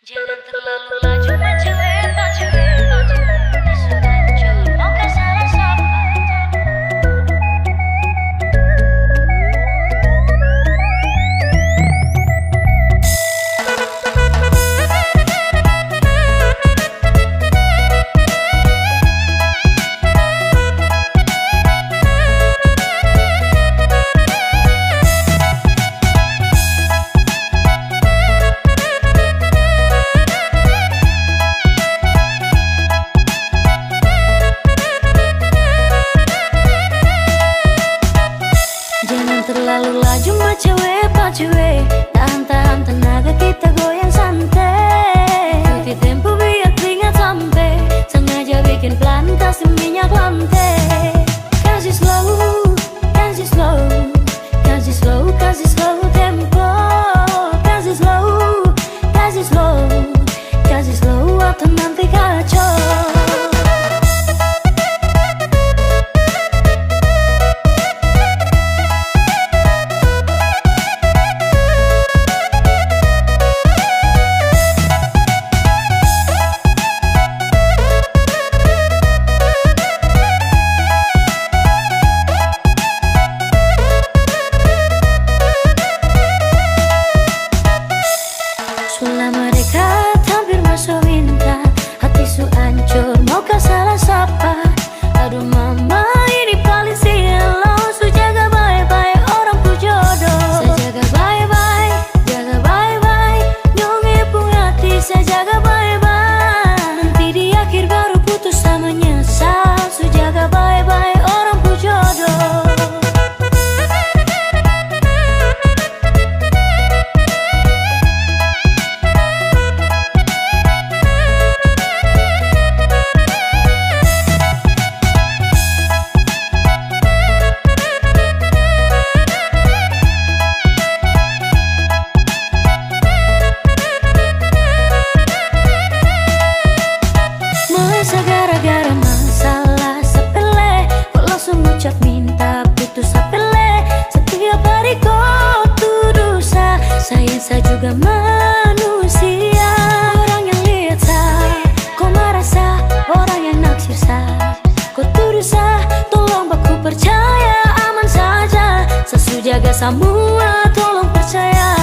Jangan terlalu laju cewek, isu hancur, mau ke salah sapa. Terlalu laju cewek, tahan tenaga kita goyang santai. Ikuti tempo biar keringat sampai, sengaja bikin pelan kasih minyak lantai. Kasih slow, kasih slow, kasih slow, kasih slow tempo. Kasih slow, kasih slow, kasih slow atau nanti kacau. Sudah mereka hampir masuk minta, hati su hancur mau ke salah sapa. Aduh mama ini paling silau, su jaga bye-bye orang ku jodoh. Saya jaga bye-bye, jaga bye-bye, nyonge pun hati saya jaga bye-bye. Nanti di akhir baru putus sama nyesal, su jaga bye-bye orang ku jodoh. Gara-gara masalah sepele, kok langsung ngucap minta putus sepele. Setiap hari kau tuduh saya juga manusia. Orang yang lihat kau marah orang yang naksir kau tuduh tolong baku percaya aman saja. Sesu jaga semua, tolong percaya.